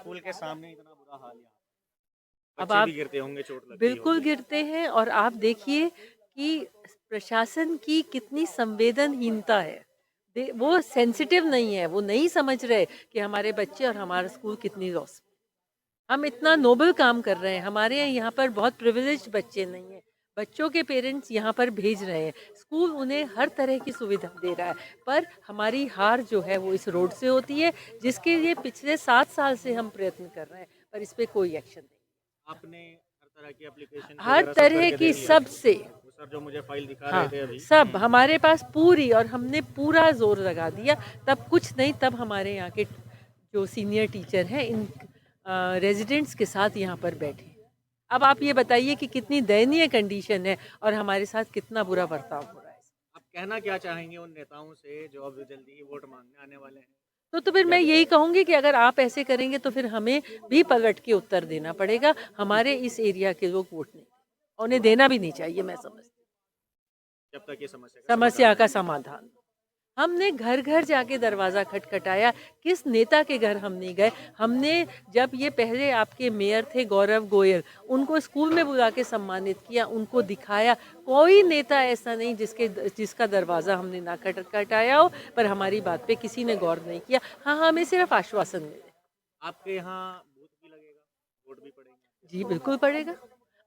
School के सामने इतना बुरा हाल है, अब बच्चे आप भी गिरते होंगे, चोट लगती बिल्कुल होगी। गिरते हैं और आप देखिए कि प्रशासन की कितनी संवेदनहीनता है। वो सेंसिटिव नहीं है, वो नहीं समझ रहे कि हमारे बच्चे और हमारा स्कूल कितनी लॉस। हम इतना नोबल काम कर रहे हैं, हमारे यहाँ पर बहुत प्रिविलेज्ड बच्चे नहीं हैं। बच्चों के पेरेंट्स यहाँ पर भेज रहे हैं, स्कूल उन्हें हर तरह की सुविधा दे रहा है, पर हमारी हार जो है वो इस रोड से होती है, जिसके लिए पिछले 7 साल से हम प्रयत्न कर रहे हैं, पर इस पे कोई एक्शन नहीं। आपने हर तरह की एप्लीकेशन हर वगैरह सब तरह करके की देख लिया? सबसे वो सर जो मुझे फाइल दिखा रहे हाँ, थे अभी। सब हमारे पास पूरी और हमने पूरा ज़ोर लगा दिया, तब कुछ नहीं, तब हमारे यहाँ के जो सीनियर टीचर हैं इन रेज़िडेंट्स के साथ यहाँ पर बैठे। अब आप ये बताइए कि कितनी दयनीय कंडीशन है और हमारे साथ कितना बुरा बर्ताव हो रहा है। आप कहना क्या चाहेंगे उन नेताओं से जो अब जल्दी ही वोट मांगने आने वाले हैं? तो फिर क्या मैं यही बताइए? कहूँगी कि अगर आप ऐसे करेंगे तो फिर हमें भी पलट के उत्तर देना पड़ेगा। हमारे इस एरिया के लोग वोट नहीं, उन्हें देना भी नहीं चाहिए, मैं समझती हूँ। जब तक ये समस्या का समस्या समाधान का नहीं होता। समाधान। हमने घर घर जाके दरवाज़ा खटखटाया, किस नेता के घर हम नहीं गए। हमने जब ये पहले आपके मेयर थे गौरव गोयल, उनको स्कूल में बुला के सम्मानित किया, उनको दिखाया। कोई नेता ऐसा नहीं जिसका दरवाज़ा हमने ना खटखटाया हो, पर हमारी बात पे किसी ने गौर नहीं किया। हाँ, हमें सिर्फ आश्वासन मिले। आपके यहाँ बूथ भी लगेगा, वोट भी पड़ेंगे? जी, बिल्कुल पड़ेगा।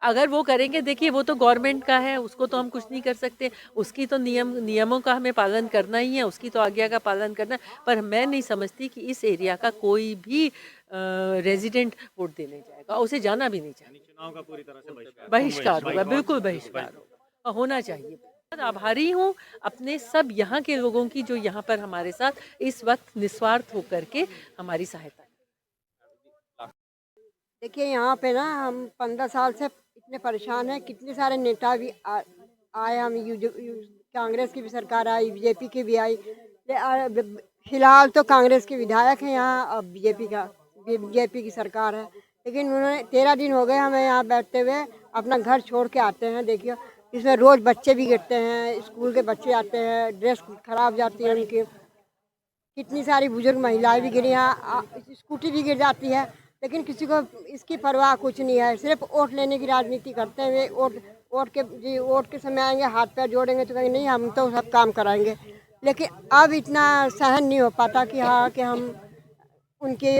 अगर वो करेंगे, देखिए वो तो गवर्नमेंट का है, उसको तो हम कुछ नहीं कर सकते। उसकी तो नियमों का हमें पालन करना ही है, उसकी तो आज्ञा का पालन करना है। पर मैं नहीं समझती कि इस एरिया का कोई भी रेज़िडेंट वोट देने जाएगा, उसे जाना भी नहीं यानी चाहिए। चुनाव का पूरी तरह से बहिष्कार? बहिष्कार होगा, बिल्कुल बाइकआउट। बहिष्कार होगा और होना चाहिए। बहुत आभारी हूँ अपने सब यहाँ के लोगों की जो यहाँ पर हमारे साथ इस वक़्त निस्वार्थ होकर के हमारी सहायता। देखिए यहाँ पे ना हम 15 साल से इतने परेशान हैं। कितने सारे नेता भी आए, हम कांग्रेस की भी सरकार आई, बीजेपी की भी आई। फिलहाल तो कांग्रेस के विधायक हैं यहाँ, अब बीजेपी की सरकार है। लेकिन उन्होंने 13 दिन हो गए हमें यहाँ बैठते हुए, अपना घर छोड़ के आते हैं। देखिए इसमें रोज़ बच्चे भी गिरते हैं, स्कूल के बच्चे आते हैं, ड्रेस खराब जाती है उनकी। कितनी सारी बुजुर्ग महिलाएं भी गिरी हैं, स्कूटी भी गिर जाती है। लेकिन किसी को इसकी परवाह कुछ नहीं है। सिर्फ वोट लेने की राजनीति करते हुए वोट के समय आएंगे, हाथ पैर जोड़ेंगे तो कहेंगे नहीं हम तो सब काम कराएंगे। लेकिन अब इतना सहन नहीं हो पाता कि हाँ कि हम उनकी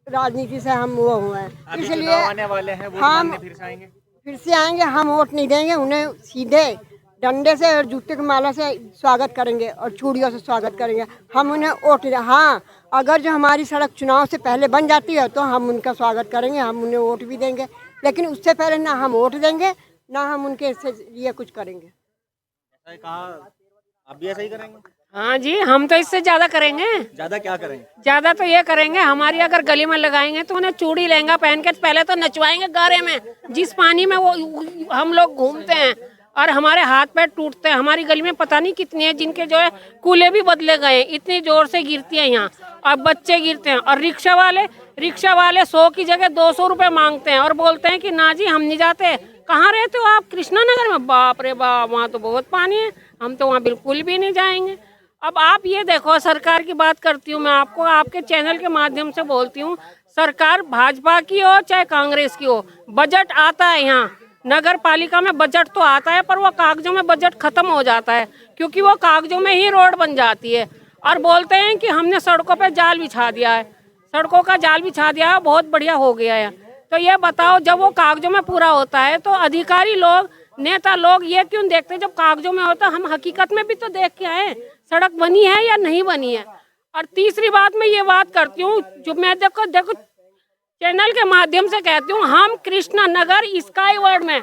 राजनीति से हम वो हुए हैं, अभी इसलिए चुनाव आने वाले हैं, वोट हम मांगने फिर से आएंगे? फिर से आएंगे। हम वोट नहीं देंगे, उन्हें सीधे डंडे से और जूते की माला से स्वागत करेंगे और चूड़ियों से स्वागत करेंगे। हम उन्हें वोट नहीं, हाँ अगर जो हमारी सड़क चुनाव से पहले बन जाती है तो हम उनका स्वागत करेंगे, हम उन्हें वोट भी देंगे। लेकिन उससे पहले ना हम वोट देंगे, ना हम उनके लिए कुछ करेंगे। ऐसा ही कहा, आप भी ऐसा ही करेंगे? हाँ जी, हम तो इससे ज्यादा करेंगे। ज्यादा क्या करेंगे? ज्यादा तो ये करेंगे, हमारी अगर गली में लगाएंगे तो उन्हें चूड़ी लहंगा पहन के पहले तो नचवाएंगे गारे में, जिस पानी में वो हम लोग घूमते हैं और हमारे हाथ पैर टूटते हैं। हमारी गली में पता नहीं कितनी है जिनके जो है कूले भी बदले गए, इतनी जोर से गिरती है यहाँ और बच्चे गिरते हैं। और रिक्शा वाले 100 की जगह 200 रुपए मांगते हैं और बोलते हैं कि ना जी हम नहीं जाते। कहाँ रहते हो आप? कृष्णा नगर में? बाप रे बाप, वहाँ तो बहुत पानी है, हम तो वहाँ बिल्कुल भी नहीं जाएंगे। अब आप ये देखो, सरकार की बात करती हूँ मैं, आपको आपके चैनल के माध्यम से बोलती हूँ, सरकार भाजपा की हो चाहे कांग्रेस की हो, बजट आता है यहाँ नगर पालिका में, बजट तो आता है पर वो कागजों में बजट खत्म हो जाता है, क्योंकि वो कागजों में ही रोड बन जाती है। और बोलते हैं कि हमने सड़कों पे जाल बिछा दिया है, सड़कों का जाल बिछा दिया है, बहुत बढ़िया हो गया है। तो ये बताओ, जब वो कागजों में पूरा होता है तो अधिकारी लोग, नेता लोग ये क्यों देखते हैं? जब कागजों में होता हम हकीकत में भी तो देख के आए सड़क बनी है या नहीं बनी है। और तीसरी बात मैं ये बात करती हूँ, जो मैं देखो चैनल के माध्यम से कहती हूँ, हम कृष्णा नगर स्काई वर्ल्ड में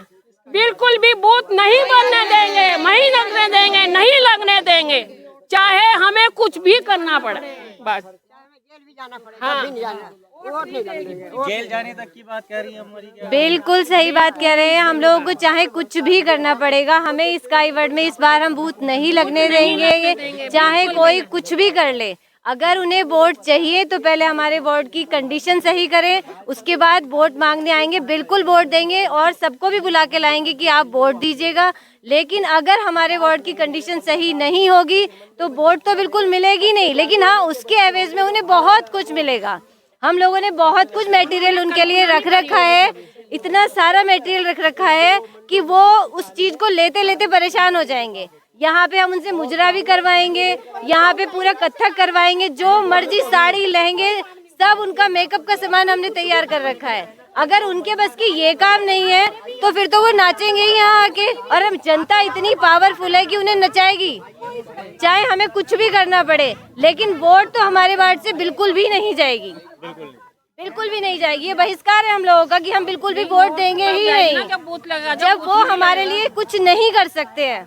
बिल्कुल भी बूथ नहीं बनने देंगे, नहीं लगने देंगे, चाहे हमें कुछ भी करना पड़े। बस जेल भी जाना पड़ेगा, हाँ। नहीं जाना, वोट नहीं लगेंगे। जेल जाने तक की बात कह रही है हमारी? क्या बिल्कुल सही बात कह रहे हैं। हम लोगों को चाहे कुछ भी करना पड़ेगा, हमें स्काई वर्ल्ड में इस बार हम बूथ नहीं लगने देंगे, चाहे कोई कुछ भी कर ले। अगर उन्हें वोट चाहिए तो पहले हमारे वोट की कंडीशन सही करें, उसके बाद वोट मांगने आएंगे, बिल्कुल वोट देंगे और सबको भी बुला के लाएंगे कि आप वोट दीजिएगा। लेकिन अगर हमारे वोट की कंडीशन सही नहीं होगी तो वोट तो बिल्कुल मिलेगी नहीं, लेकिन हाँ उसके एवज में उन्हें बहुत कुछ मिलेगा। हम लोगों ने बहुत कुछ मटेरियल उनके लिए रख रखा है, इतना सारा मटेरियल रख रखा है कि वो उस चीज को लेते लेते परेशान हो जाएंगे। यहाँ पे हम उनसे मुजरा भी करवाएंगे, यहाँ पे पूरा कथक करवाएंगे, जो मर्जी साड़ी लहंगे सब उनका मेकअप का सामान हमने तैयार कर रखा है। अगर उनके बस की ये काम नहीं है तो फिर तो वो नाचेंगे ही यहाँ आके, और हम जनता इतनी पावरफुल है कि उन्हें नचाएगी, चाहे हमें कुछ भी करना पड़े। लेकिन वोट तो हमारे वार्ड से बिल्कुल भी नहीं जाएगी, बिल्कुल भी नहीं जाएगी। ये बहिष्कार है हम लोगों का कि हम बिल्कुल भी वोट देंगे ही नहीं जब बूथ लगा, जब वो हमारे लिए कुछ नहीं कर सकते हैं।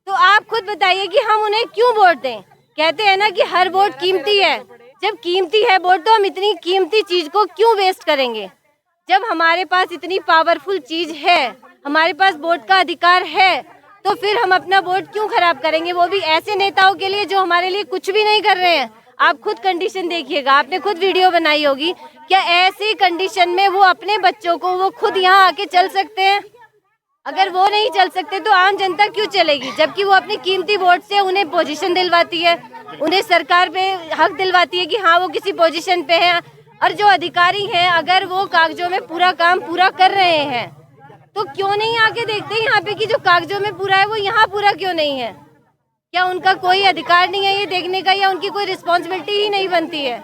तो आप खुद बताइए कि हम उन्हें क्यों वोट दें। कहते हैं ना कि हर वोट कीमती है, जब कीमती है वोट तो हम इतनी कीमती चीज को क्यों वेस्ट करेंगे। जब हमारे पास इतनी पावरफुल चीज है, हमारे पास वोट का अधिकार है, तो फिर हम अपना वोट क्यों खराब करेंगे, वो भी ऐसे नेताओं के लिए जो हमारे लिए कुछ भी नहीं कर रहे हैं। आप खुद कंडीशन देखिएगा, आपने खुद वीडियो बनाई होगी, क्या ऐसी कंडीशन में वो अपने बच्चों को वो खुद यहाँ आके चल सकते हैं। अगर वो नहीं चल सकते तो आम जनता क्यों चलेगी, जबकि वो अपनी कीमती वोट से उन्हें पोजीशन दिलवाती है, उन्हें सरकार पे हक दिलवाती है कि हाँ वो किसी पोजीशन पे है। और जो अधिकारी हैं अगर वो कागजों में पूरा काम पूरा कर रहे हैं तो क्यों नहीं आके देखते यहाँ पे कि जो कागजों में पूरा है वो यहाँ पूरा क्यों नहीं है। क्या उनका कोई अधिकार नहीं है ये देखने का, या उनकी कोई रिस्पॉन्सिबिलिटी ही नहीं बनती है।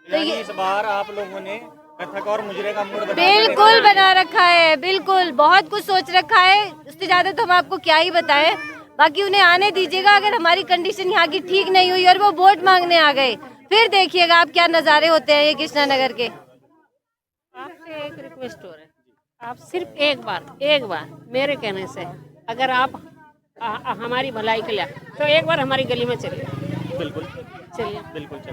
तो ये इस बार आप लोगों ने कथक और मुजरे का मूड बिल्कुल बना रखा है, बिल्कुल बहुत कुछ सोच रखा है। उससे ज्यादा तो हम आपको क्या ही बताएं, बाकी उन्हें आने दीजिएगा। अगर हमारी कंडीशन यहाँ की ठीक नहीं हुई और वो वोट मांगने आ गए, फिर देखिएगा आप क्या नज़ारे होते हैं ये कृष्णा नगर के। आपसे एक रिक्वेस्ट हो रहा है, आप सिर्फ एक बार मेरे कहने से अगर आप हमारी भलाई के लिए तो एक बार हमारी गली में चलिए। बिल्कुल चलिए। बिल्कुल चलिए।